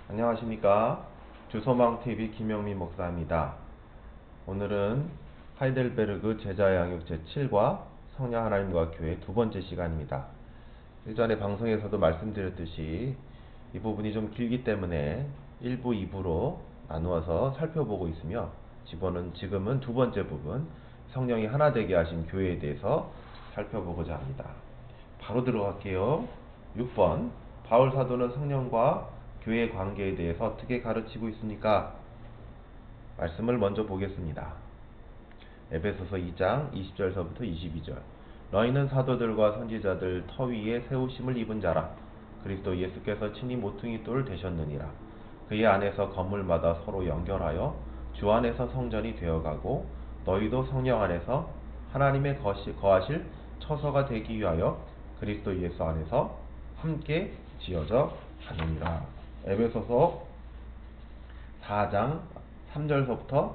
안녕하십니까. 주소망TV 김영민 목사입니다. 오늘은 하이델베르그 제자양육 제7과 성령 하나님과 교회 두 번째 시간입니다. 일전에 방송에서도 말씀드렸듯이 이 부분이 좀 길기 때문에 1부, 2부로 나누어서 살펴보고 있으며 지금은 두 번째 부분, 성령이 하나 되게 하신 교회에 대해서 살펴보고자 합니다. 바로 들어갈게요. 6번, 바울 사도는 성령과 교회 관계에 대해서 어떻게 가르치고 있습니까? 말씀을 먼저 보겠습니다. 에베소서 2장 20절서부터 22절. 너희는 사도들과 선지자들 터 위에 세우심을 입은 자라. 그리스도 예수께서 친히 모퉁이 돌 되셨느니라. 그의 안에서 건물마다 서로 연결하여 주 안에서 성전이 되어가고 너희도 성령 안에서 하나님의 거하실 처소가 되기 위하여 그리스도 예수 안에서 함께 지어져 가느니라. 에베소서 4장 3절서부터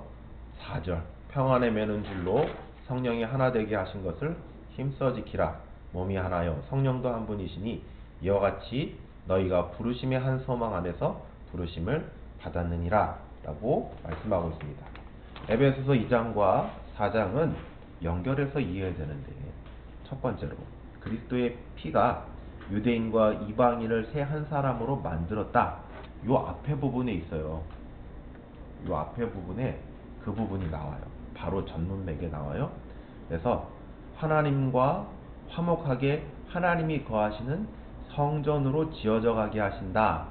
4절. 평안에 매는 줄로 성령이 하나 되게 하신 것을 힘써 지키라. 몸이 하나요 성령도 한 분이시니 이와 같이 너희가 부르심의 한 소망 안에서 부르심을 받았느니라 라고 말씀하고 있습니다. 에베소서 2장과 4장은 연결해서 이해해야 되는데, 첫 번째로 그리스도의 피가 유대인과 이방인을 새 한 사람으로 만들었다. 요 앞에 부분에 있어요. 요 앞에 부분에 그 부분이 나와요. 바로 전문맥에 나와요. 그래서 하나님과 화목하게 하나님이 거하시는 성전으로 지어져 가게 하신다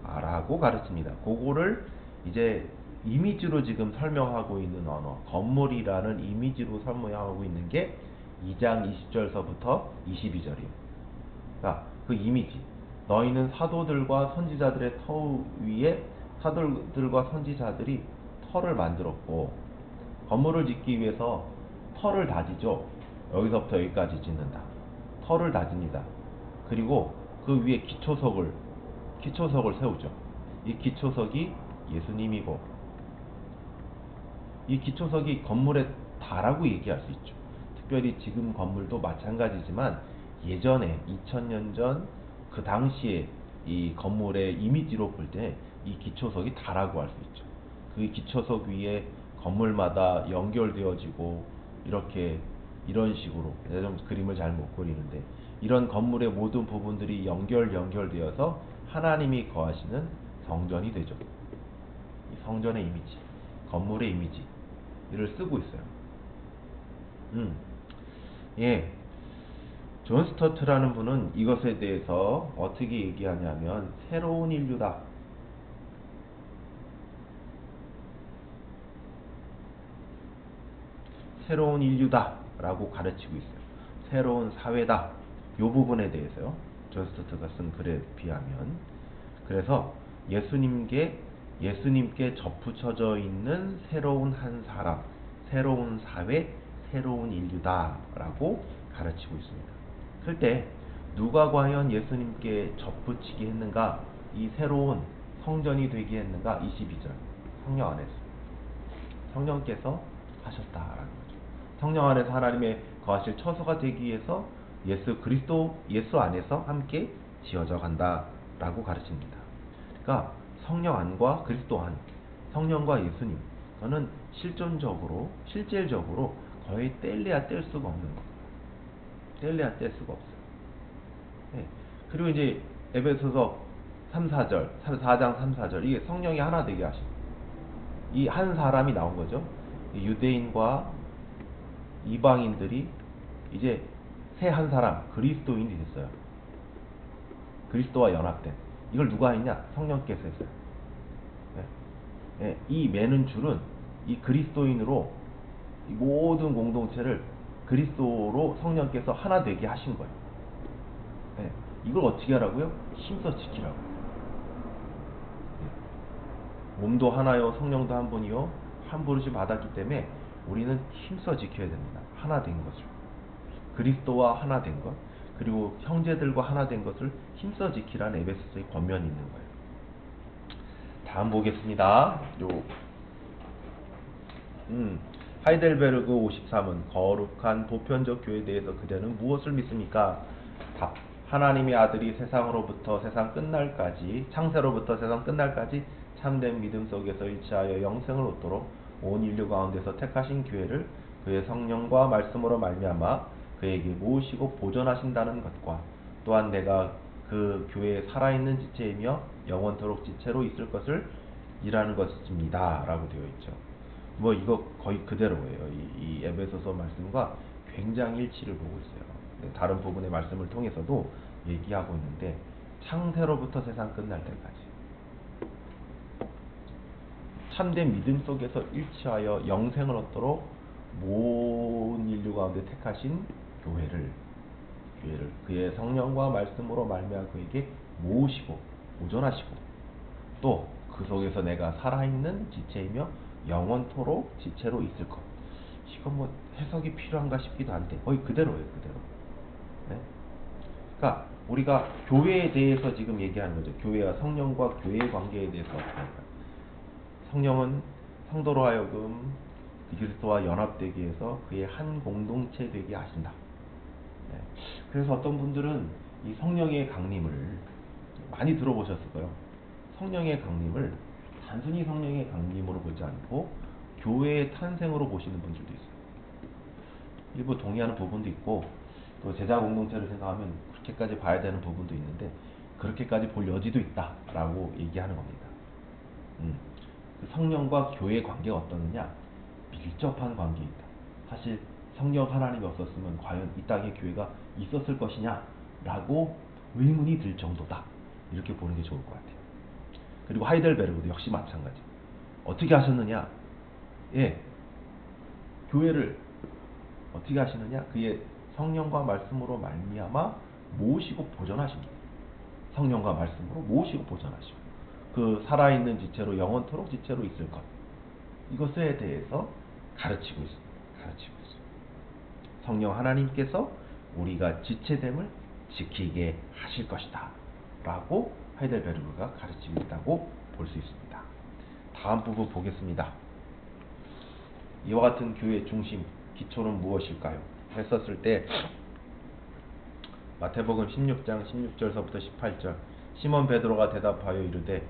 라고 가르칩니다. 그거를 이제 이미지로 지금 설명하고 있는 언어, 건물이라는 이미지로 설명하고 있는 게 2장 20절서부터 22절이에요. 그러니까 그 이미지, 너희는 사도들과 선지자들의 터 위에 사도들과 선지자들이 터를 만들었고, 건물을 짓기 위해서 터를 다지죠. 여기서부터 여기까지 짓는다. 터를 다집니다. 그리고 그 위에 기초석을 세우죠. 이 기초석이 예수님이고, 이 기초석이 건물의 다라고 얘기할 수 있죠. 특별히 지금 건물도 마찬가지지만 예전에 2000년 전 그 당시에 이 건물의 이미지로 볼 때 이 기초석이 다라고 할 수 있죠. 그 기초석 위에 건물마다 연결되어지고 이런 식으로, 내가 좀 그림을 잘 못 그리는데, 이런 건물의 모든 부분들이 연결되어서 하나님이 거하시는 성전이 되죠. 이 성전의 이미지, 건물의 이미지를 쓰고 있어요. 예. 존 스터트라는 분은 이것에 대해서 어떻게 얘기하냐면, 새로운 인류다. 새로운 인류다 라고 가르치고 있어요. 새로운 사회다. 이 부분에 대해서요. 존 스터트가 쓴 글에 비하면. 그래서 예수님께 접붙여져 있는 새로운 한 사람, 새로운 사회, 새로운 인류다 라고 가르치고 있습니다. 그때 누가 과연 예수님께 접붙이게 했는가? 이 새로운 성전이 되게 했는가? 22절. 성령 안에서. 성령께서 하셨다라는 거죠. 성령 안에서 하나님의 거하실 처소가 되기 위해서 예수 안에서 함께 지어져 간다라고 가르칩니다. 그러니까 성령 안과 그리스도 안, 성령과 예수님, 그거는 실질적으로 거의 뗄래야 뗄 수가 없는 겁니다. 뗄래야 뗄 수가 없어요. 네. 그리고 이제 에베소서 4장 3, 4절, 이게 성령이 하나 되게 하신, 이 한 사람이 나온 거죠. 유대인과 이방인들이 이제 새 한 사람, 그리스도인이 됐어요. 그리스도와 연합된. 이걸 누가 했냐? 성령께서 했어요. 네. 네. 이 매는 줄은 이 그리스도인으로 이 모든 공동체를 그리스도로 성령께서 하나 되게 하신 거예요. 네. 이걸 어떻게 하라고요? 힘써 지키라고. 네. 몸도 하나요, 성령도 한 분이요, 한 부르심 받았기 때문에 우리는 힘써 지켜야 됩니다. 하나 된 것을, 그리스도와 하나 된 것, 그리고 형제들과 하나 된 것을 힘써 지키라는 에베소서의 권면이 있는 거예요. 다음 보겠습니다. 하이델베르그 53은 거룩한 보편적 교회에 대해서 그대는 무엇을 믿습니까? 답. 하나님의 아들이 세상으로부터 세상 끝날까지, 창세로부터 세상 끝날까지 참된 믿음 속에서 일치하여 영생을 얻도록 온 인류 가운데서 택하신 교회를 그의 성령과 말씀으로 말미암아 그에게 모으시고 보존하신다는 것과, 또한 내가 그 교회에 살아있는 지체이며 영원토록 지체로 있을 것을 이라는 것입니다 라고 되어 있죠. 뭐 이거 거의 그대로예요. 이 에베소서 말씀과 굉장히 일치를 보고 있어요. 다른 부분의 말씀을 통해서도 얘기하고 있는데, 창세로부터 세상 끝날 때까지 참된 믿음 속에서 일치하여 영생을 얻도록 모든 인류 가운데 택하신 교회를 그의 성령과 말씀으로 말미암아 그에게 모으시고 보존하시고, 또 그 속에서 내가 살아있는 지체이며 영원토록 지체로 있을 것. 이건 뭐 해석이 필요한가 싶기도 한데 거의 그대로예요, 그대로. 네? 그러니까 우리가 교회에 대해서 지금 얘기하는 거죠. 교회와 성령과 교회의 관계에 대해서 어떻게 할까요? 성령은 성도로 하여금 그리스도와 연합되기 위해서 그의 한 공동체 되게 하신다. 네. 그래서 어떤 분들은 이 성령의 강림을 많이 들어보셨을 거예요. 성령의 강림을 단순히 성령의 강림으로 보지 않고 교회의 탄생으로 보시는 분들도 있어요. 일부 동의하는 부분도 있고, 또 제자 공동체를 생각하면 그렇게까지 봐야 되는 부분도 있는데, 그렇게까지 볼 여지도 있다라고 얘기하는 겁니다. 그 성령과 교회의 관계가 어떠느냐? 밀접한 관계이다. 사실 성령 하나님이 없었으면 과연 이 땅에 교회가 있었을 것이냐? 라고 의문이 들 정도다. 이렇게 보는 게 좋을 것 같아요. 그리고 하이델베르그도 역시 마찬가지. 어떻게 하셨느냐? 예, 교회를 어떻게 하시느냐? 그의 성령과 말씀으로 말미암아 모으시고 보존하십니다. 성령과 말씀으로 모으시고 보존하시고, 그 살아있는 지체로 영원토록 지체로 있을 것, 이것에 대해서 가르치고 있습니다. 성령 하나님께서 우리가 지체됨을 지키게 하실 것이다 라고 하이델베르그가 가르치고 있다고 볼 수 있습니다. 다음 부분 보겠습니다. 이와 같은 교회의 중심, 기초는 무엇일까요? 했었을 때 마태복음 16장 16절서부터 18절, 시몬 베드로가 대답하여 이르되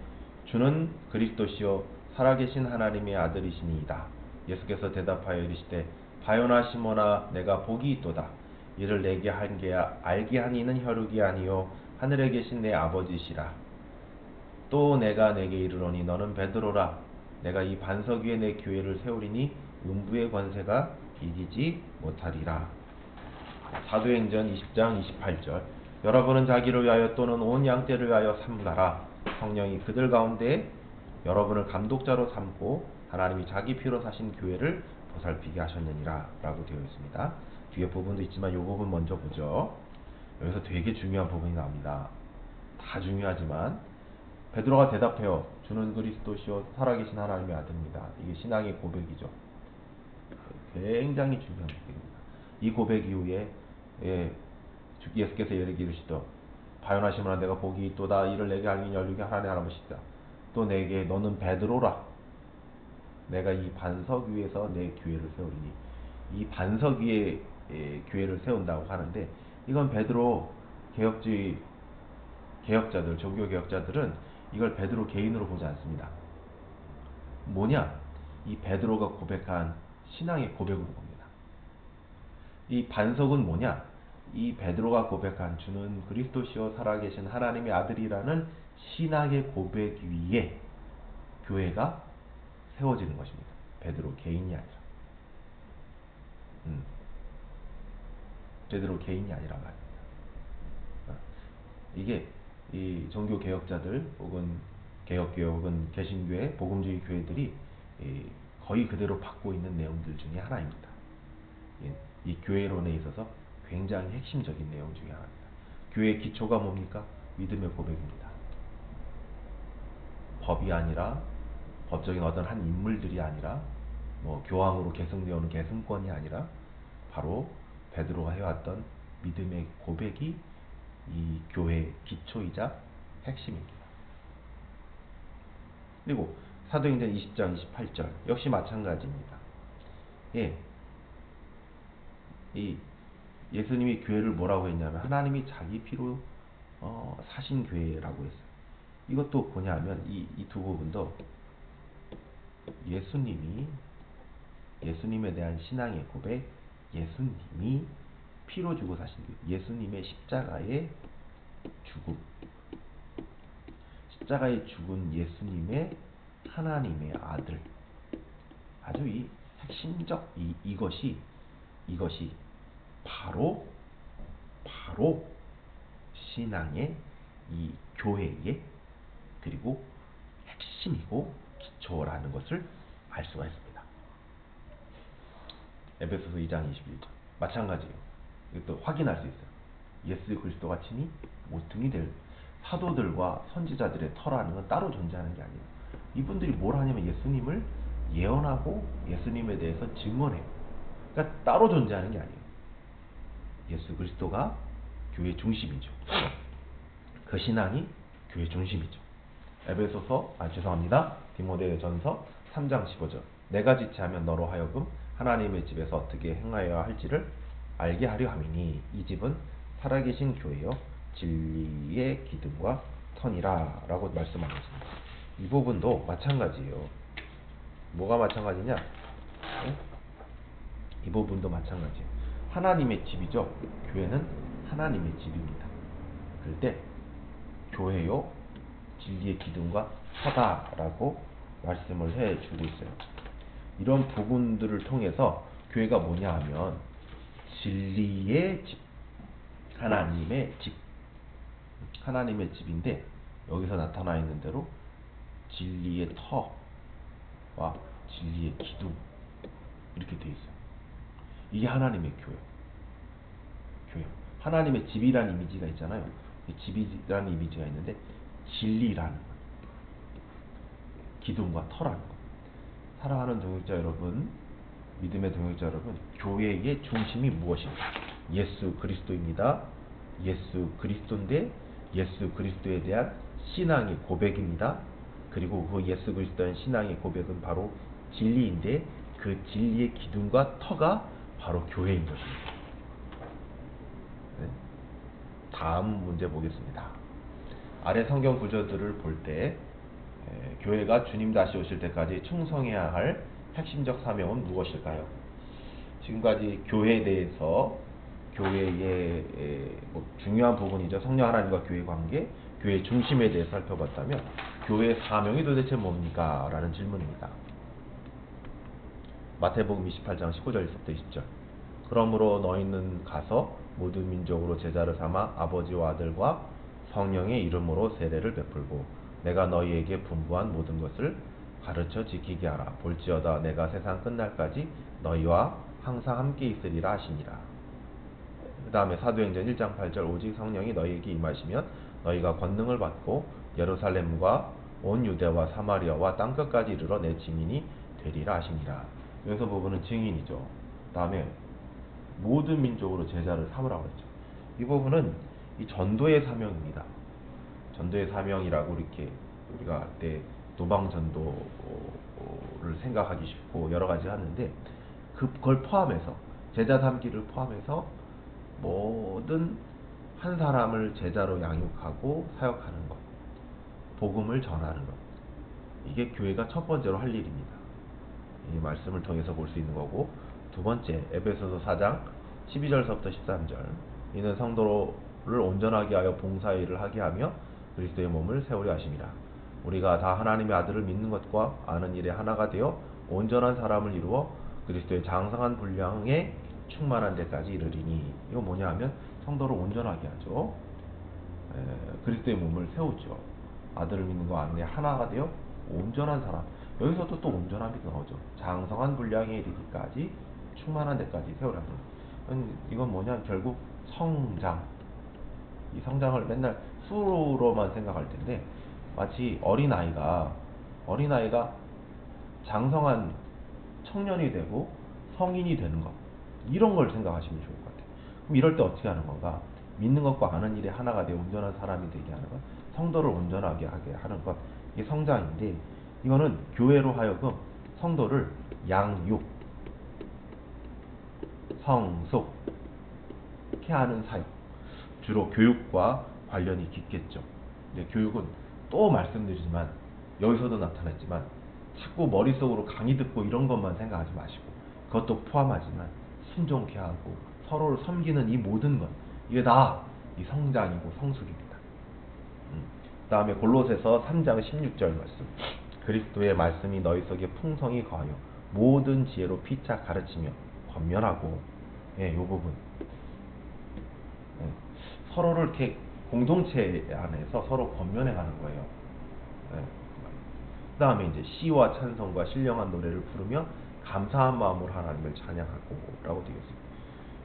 주는 그리스도시요 살아계신 하나님의 아들이시니이다. 예수께서 대답하여 이르시되 바요나 시몬아 내가 복이 있도다. 이를 내게 알게 한 이는 혈육이 아니요 하늘에 계신 내 아버지시라. 또 내가 내게 이르노니 너는 베드로라. 내가 이 반석 위에 내 교회를 세우리니 음부의 권세가 이기지 못하리라. 사도행전 20장 28절, 여러분은 자기를 위하여 또는 온 양떼를 위하여 삼가라. 성령이 그들 가운데 여러분을 감독자로 삼고 하나님이 자기 피로 사신 교회를 보살피게 하셨느니라 라고 되어 있습니다. 뒤에 부분도 있지만 이 부분 먼저 보죠. 여기서 되게 중요한 부분이 나옵니다. 다 중요하지만 베드로가 대답해요. 주는 그리스도시요 살아계신 하나님의 아들입니다. 이게 신앙의 고백이죠. 굉장히 중요한 고백입니다. 이 고백 이후에 예수께서 이르게 이르시더 바요나 시몬아 내가 복이 있도다. 이를 내게 알긴 열리게 하나님의 할아버지시다. 또 내게 너는 베드로라. 내가 이 반석 위에서 내 교회를 세우리니, 이 반석 위에 교회를 세운다고 하는데, 이건 베드로 개혁자들, 종교 개혁자들은 이걸 베드로 개인으로 보지 않습니다. 뭐냐? 이 베드로가 고백한 신앙의 고백으로 봅니다. 이 반석은 뭐냐? 이 베드로가 고백한 주는 그리스도시요 살아계신 하나님의 아들이라는 신앙의 고백 위에 교회가 세워지는 것입니다. 베드로 개인이 아니라. 베드로 개인이 아니라 말입니다. 이게 이 종교 개혁자들 혹은 개혁교회 혹은 개신교회, 복음주의 교회들이 거의 그대로 받고 있는 내용들 중에 하나입니다. 이 교회론에 있어서 굉장히 핵심적인 내용 중에 하나입니다. 교회의 기초가 뭡니까? 믿음의 고백입니다. 법이 아니라, 법적인 어떤 한 인물들이 아니라, 뭐 교황으로 계승되어 오는 계승권이 아니라 바로 베드로가 해왔던 믿음의 고백이 이 교회의 기초이자 핵심입니다. 그리고 사도행전 20장 28절 역시 마찬가지입니다. 예, 예수님이 교회를 뭐라고 했냐면 하나님이 자기 피로 사신 교회라고 했어요. 이것도 뭐냐면 이 두 부분도 예수님에 대한 신앙의 고백, 예수님이 피로 주고 사신 교회, 예수님의 십자가의 죽음, 십자가에 죽은 예수님의 하나님의 아들, 아주 이 핵심적 이것이 바로 신앙의 이 교회의 그리고 핵심이고 기초라는 것을 알 수가 있습니다. 에베소서 2장 21절 마찬가지예요. 이것도 확인할 수 있어요. 예수 그리스도가 친히 모퉁이 될 사도들과 선지자들의 터라는 건 따로 존재하는 게 아니에요. 이분들이 뭘 하냐면 예수님을 예언하고 예수님에 대해서 증언해요. 그러니까 따로 존재하는 게 아니에요. 예수 그리스도가 교회 중심이죠. 그 신앙이 교회 중심이죠. 디모데전서 3장 15절 내가 지체하면 너로 하여금 하나님의 집에서 어떻게 행하여야 할지를 알게 하려 함이니 이 집은 살아계신 교회요 진리의 기둥과 터니라 라고 말씀하셨습니다. 이 부분도 마찬가지예요. 뭐가 마찬가지냐? 네? 이 부분도 마찬가지예요. 하나님의 집이죠. 교회는 하나님의 집입니다. 그럴 때 교회요 진리의 기둥과 터다라고 말씀을 해주고 있어요. 이런 부분들을 통해서 교회가 뭐냐 하면 진리의 집, 하나님의 집인데 여기서 나타나 있는 대로 진리의 터와 진리의 기둥 이렇게 돼 있어요. 이게 하나님의 교회. 하나님의 집이라는 이미지가 있잖아요. 집이라는 이미지가 있는데 진리라는 것, 기둥과 터라는 것. 사랑하는 동역자 여러분, 믿음의 동역자 여러분, 교회의 중심이 무엇입니까? 예수 그리스도입니다. 예수 그리스도인데 예수 그리스도에 대한 신앙의 고백입니다. 그리고 그 예수 그리스도의 신앙의 고백은 바로 진리인데 그 진리의 기둥과 터가 바로 교회인 것입니다. 네? 다음 문제 보겠습니다. 아래 성경 구절들을 볼 때 교회가 주님 다시 오실 때까지 충성해야 할 핵심적 사명은 무엇일까요? 지금까지 교회에 대해서 교회의 중요한 부분이죠. 성령 하나님과 교회 관계, 교회 중심에 대해 살펴봤다면 교회의 사명이 도대체 뭡니까? 라는 질문입니다. 마태복음 28장 19절에서부터 20절 그러므로 너희는 가서 모든 민족으로 제자를 삼아 아버지와 아들과 성령의 이름으로 세례를 베풀고 내가 너희에게 분부한 모든 것을 가르쳐 지키게 하라. 볼지어다 내가 세상 끝날까지 너희와 항상 함께 있으리라 하시니라. 그 다음에 사도행전 1장 8절 오직 성령이 너희에게 임하시면 너희가 권능을 받고 예루살렘과 온 유대와 사마리아와 땅끝까지 이르러 내 증인이 되리라 하시니라. 여기서 부분은 증인이죠. 그 다음에 모든 민족으로 제자를 삼으라고 했죠. 이 부분은 이 전도의 사명입니다. 전도의 사명이라고 이렇게 우리가 할 때 노방전도를 생각하기 쉽고 여러 가지 하는데 그걸 포함해서 제자 삼기를 포함해서 모든 한 사람을 제자로 양육하고 사역하는 것, 복음을 전하는 것, 이게 교회가 첫 번째로 할 일입니다. 이 말씀을 통해서 볼 수 있는 거고, 두 번째 에베소서 4장 12절서부터 13절 이는 성도를 온전하게 하여 봉사의 일을 하게 하며 그리스도의 몸을 세우려 하심이라. 우리가 다 하나님의 아들을 믿는 것과 아는 일에 하나가 되어 온전한 사람을 이루어 그리스도의 장성한 분량에 충만한 데까지 이르리니. 이거 뭐냐 하면 성도를 온전하게 하죠. 그리스도의 몸을 세우죠. 아들을 믿는 거 아는 일 하나가 되어 온전한 사람. 여기서도 또 온전함이 나오죠. 장성한 분량에 이르기까지 충만한 데까지 세우라는. 이건 뭐냐 결국 성장. 이 성장을 맨날 수로만 생각할 텐데 마치 어린아이가 장성한 청년이 되고 성인이 되는 것, 이런 걸 생각하시면 좋을 것 같아요. 그럼 이럴 때 어떻게 하는 건가? 믿는 것과 아는 일에 하나가 되어 온전한 사람이 되게 하는 것, 성도를 온전하게 하게 하는 것, 이게 성장인데 이거는 교회로 하여금 성도를 양육, 성숙, 좋게 하는 사역, 주로 교육과 관련이 깊겠죠. 근데 교육은 또 말씀드리지만 여기서도 나타났지만 자꾸 머릿속으로 강의 듣고 이런 것만 생각하지 마시고 그것도 포함하지만 순종케 하고 서로를 섬기는 이 모든 것, 이게 다 이 성장이고 성숙입니다. 그 다음에 골로새서 3장 16절 말씀, 그리스도의 말씀이 너희 속에 풍성히 거하여 모든 지혜로 피차 가르치며 권면하고, 예, 요 부분, 예, 서로를 이렇게 공동체 안에서 서로 권면해 가는 거예요. 예. 그 다음에 이제 시와 찬송과 신령한 노래를 부르며 감사한 마음으로 하나님을 찬양하고 라고 되어 있습니다.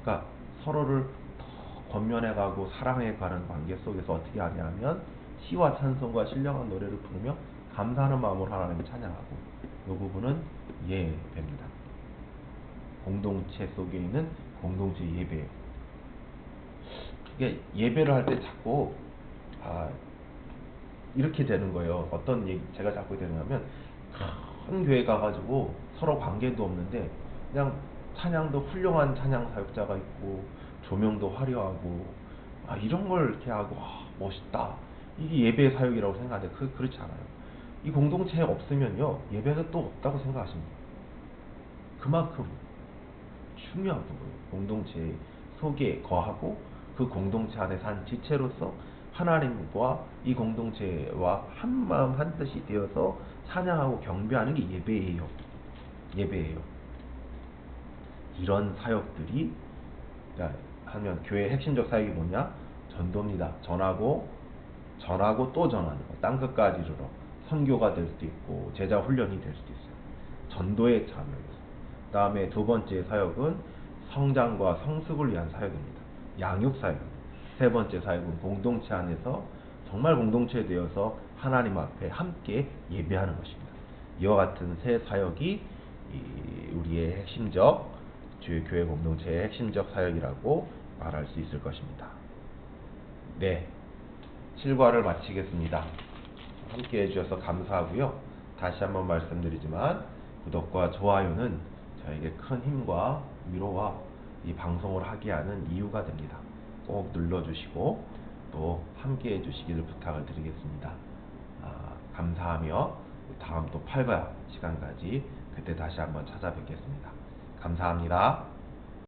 그러니까 서로를 더 권면해가고 사랑해가는 관계 속에서 어떻게 하냐면 시와 찬송과 신령한 노래를 부르며 감사하는 마음으로 하나님을 찬양하고, 이 부분은 예배입니다. 공동체 속에 있는 공동체 예배예요. 이게 예배를 할 때 자꾸 이렇게 되는 거예요. 어떤 얘기 제가 자꾸 되냐면 큰 교회 가가지고 서로 관계도 없는데 그냥 찬양도 훌륭한 찬양 사역자가 있고 조명도 화려하고 이런 걸 이렇게 하고 멋있다, 이게 예배 사역이라고 생각하는데 그렇지 않아요. 이 공동체에 없으면요 예배는 또 없다고 생각하시면 돼요. 그만큼 중요한 부분이에요. 공동체 속에 거하고 그 공동체 안에 산 지체로서 하나님과 이 공동체와 한 마음 한 뜻이 되어서 찬양하고 경배하는 게 예배예요. 예배예요. 이런 사역들이, 그러니까 하면 교회의 핵심적 사역이 뭐냐? 전도입니다. 전하고 또 전하는 거. 땅끝까지 이르러 선교가 될 수도 있고 제자 훈련이 될 수도 있어요. 전도에 참여해서. 그 다음에 두 번째 사역은 성장과 성숙을 위한 사역입니다. 양육 사역입니다. 세 번째 사역은 공동체 안에서 정말 공동체 되어서 하나님 앞에 함께 예배하는 것입니다. 이와 같은 세 사역이 우리의 핵심적, 주의 교회 공동체의 핵심적 사역이라고 말할 수 있을 것입니다. 네, 7과를 마치겠습니다. 함께 해주셔서 감사하고요. 다시 한번 말씀드리지만 구독과 좋아요는 저에게 큰 힘과 위로와 이 방송을 하게 하는 이유가 됩니다. 꼭 눌러주시고 또 함께 해주시기를 부탁을 드리겠습니다. 감사하며 다음 또 8과 시간까지 그때 다시 한번 찾아뵙겠습니다. 감사합니다.